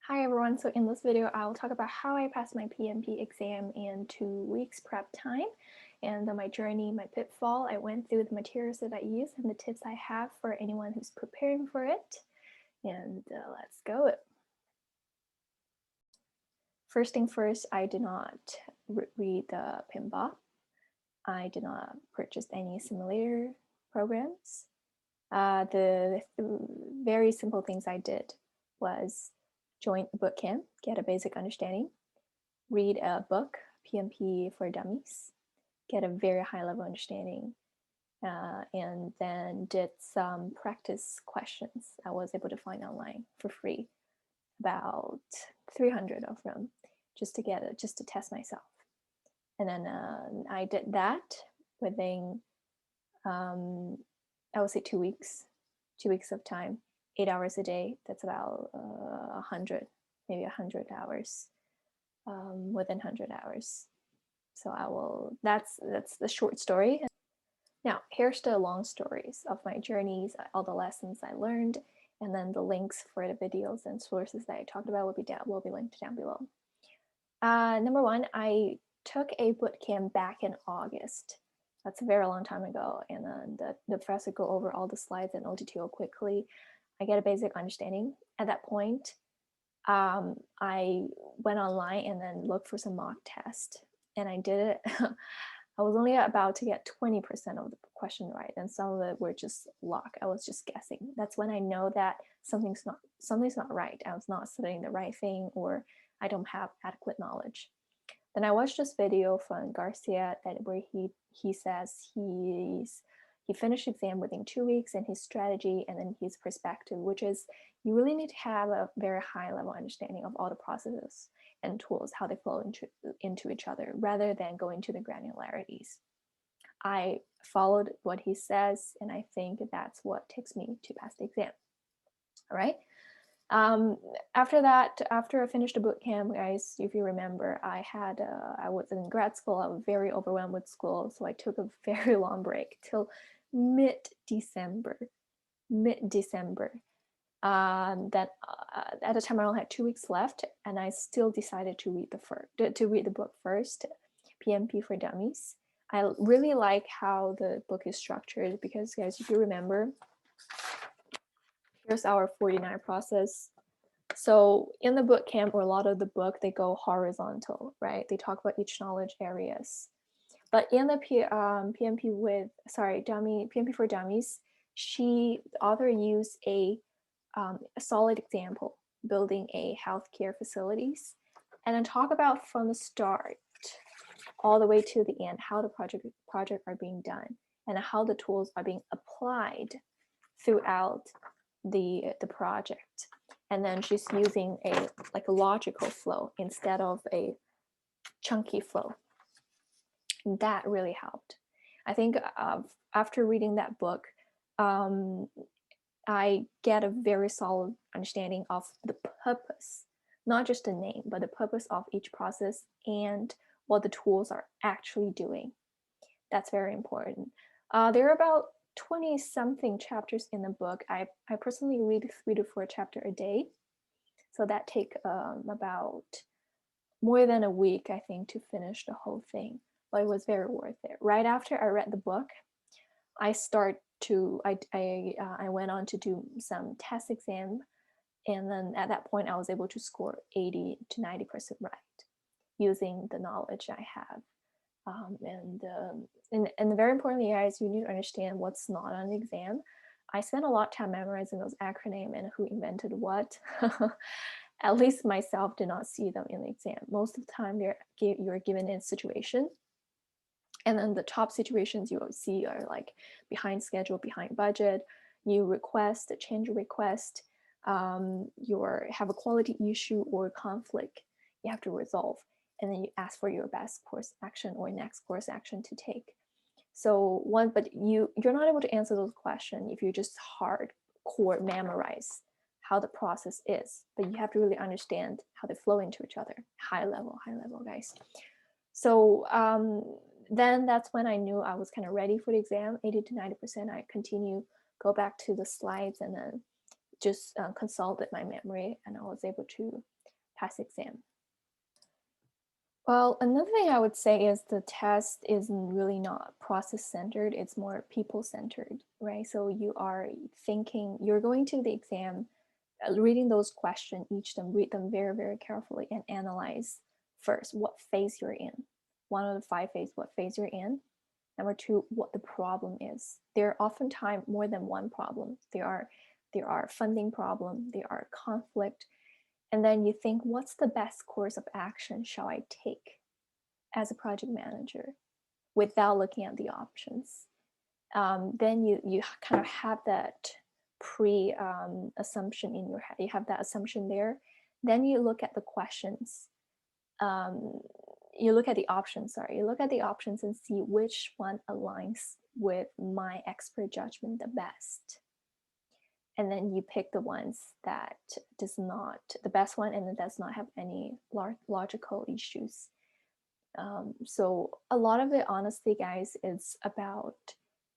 Hi everyone, so in this video I will talk about how I passed my PMP exam in 2 weeks prep time and my journey, my pitfall. I went through the materials that I use and the tips I have for anyone who's preparing for it. And let's go. First thing first, I did not read the PMBOK. I did not purchase any simulator programs. The very simple things I did was join a boot camp, get a basic understanding, read a book, PMP for Dummies, get a very high level understanding, and then did some practice questions I was able to find online for free, about 300 of them, just to test myself. And then I did that within, I would say 2 weeks, 2 weeks of time, 8 hours a day. That's about 100, maybe 100 hours, within 100 hours. So that's the short story. Now, here's the long stories of my journeys, all the lessons I learned, and then the links for the videos and sources that I talked about will be linked down below. Number one, I took a boot camp back in August. That's a very long time ago, and then the professor go over all the slides and OTTO quickly. I get a basic understanding. At that point, I went online and then looked for some mock test, and I did it. I was only about to get 20% of the question right, and some of it were just luck. I was just guessing. That's when I know that something's not right. I was not studying the right thing, or I don't have adequate knowledge. Then I watched this video from Garcia where he says he finished exam within 2 weeks, and his strategy and then his perspective, which is you really need to have a very high level understanding of all the processes and tools, how they flow into each other, rather than going to the granularities. I followed what he says, and I think that's what takes me to pass the exam. All right. After that, after I finished the boot camp, guys, if you remember, I was in grad school. I was very overwhelmed with school, so I took a very long break till mid-December. That at the time I only had 2 weeks left, and I still decided to read the book first, PMP for Dummies. I really like how the book is structured because, guys, if you remember, here's our 49 process. So in the boot camp, or a lot of the book, they go horizontal, right? They talk about each knowledge areas. But in the PMP for Dummies, the author used a solid example, building a healthcare facilities, and then talk about from the start all the way to the end how the project are being done and how the tools are being applied throughout the project. And then she's using a logical flow instead of a chunky flow. And that really helped. I think after reading that book, I get a very solid understanding of the purpose, not just the name, but the purpose of each process and what the tools are actually doing. That's very important. There are about 20 something chapters in the book. I personally read 3 to 4 chapters a day. So that take about more than a week, I think, to finish the whole thing. But it was very worth it. Right after I read the book, I went on to do some test exam, and then at that point I was able to score 80 to 90% right using the knowledge I have. And very importantly, guys, you need to understand what's not on the exam. I spent a lot of time memorizing those acronyms and who invented what. At least myself did not see them in the exam. Most of the time you're given a situation, and then the top situations you will see are like behind schedule, behind budget, you request, a change request, you have a quality issue or conflict you have to resolve, and then you ask for your best course action or next course action to take. So but you're not able to answer those questions if you just hardcore memorize how the process is, but you have to really understand how they flow into each other. High level, guys. So then that's when I knew I was kind of ready for the exam. 80 to 90%. I go back to the slides and then just consulted my memory, and I was able to pass the exam. Well, another thing I would say is the test is really not process-centered, it's more people-centered, right? So you are thinking, you're going to the exam, reading those questions, read them very, very carefully and analyze first what phase you're in. One of the 5 phases, what phase you're in. Number 2, what the problem is. There are oftentimes more than one problem. There are funding problem, there are conflict, and then you think, what's the best course of action shall I take as a project manager without looking at the options? Then you kind of have that assumption in your head. You have that assumption there. Then you look at the questions. You look at the options, sorry. You look at the options and see which one aligns with my expert judgment the best. And then you pick the ones that does not, the best one, and it does not have any logical issues. So a lot of it, honestly, guys, is about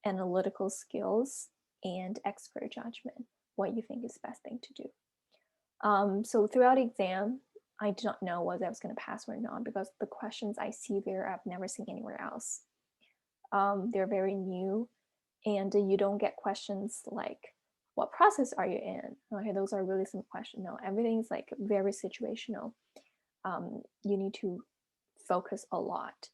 analytical skills and expert judgment, what you think is the best thing to do. So throughout the exam, I did not know whether I was going to pass or not, because the questions I see there, I've never seen anywhere else. They're very new, and you don't get questions like, what process are you in? Okay, those are really simple questions. No, everything's like very situational. You need to focus a lot.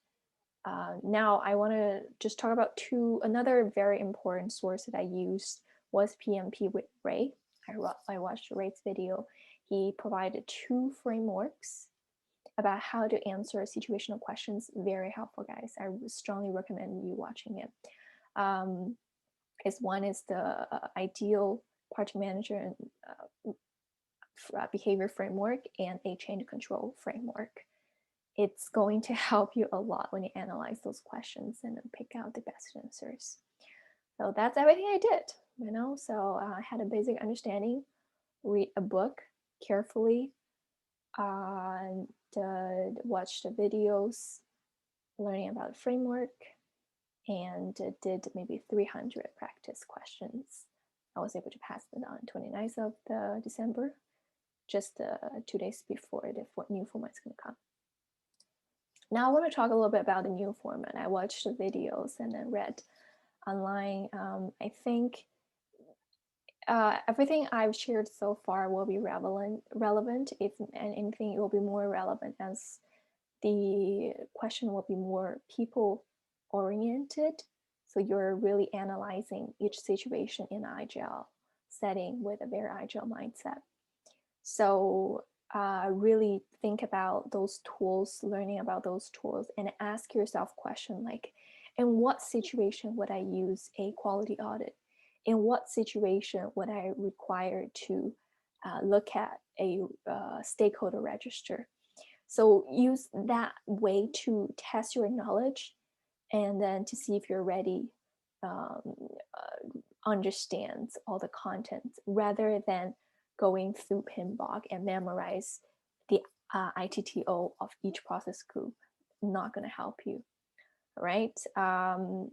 Now I want to just talk about another very important source that I used was PMP with Ray. I watched Ray's video. He provided 2 frameworks about how to answer situational questions. Very helpful, guys. I strongly recommend you watching it. One is the ideal project manager and behavior framework, and a change control framework. It's going to help you a lot when you analyze those questions and then pick out the best answers. So that's everything I did, So I had a basic understanding, read a book carefully, and watch the videos, learning about the framework, and did maybe 300 practice questions. I was able to pass it on 29th of December, just 2 days before the new format is going to come. Now I want to talk a little bit about the new format. I watched the videos and then read online. I think everything I've shared so far will be relevant. If anything, it will be more relevant as the question will be more people oriented. So you're really analyzing each situation in an agile setting with a very agile mindset. So really think about those tools, learning about those tools, and ask yourself question like, in what situation would I use a quality audit? In what situation would I require to look at a stakeholder register? So use that way to test your knowledge, and then to see if you're ready, understands all the content, rather than going through PMBOK and memorize the ITTO of each process group. Not going to help you, right? No,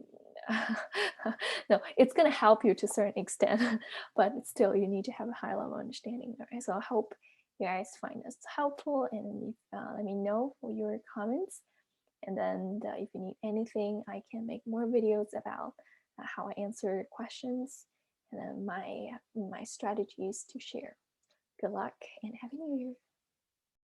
it's going to help you to a certain extent, but still you need to have a high level understanding. Right? So I hope you guys find this helpful, and let me know for your comments. And then if you need anything, I can make more videos about how I answer questions, and then my strategies to share. Good luck and Happy New Year.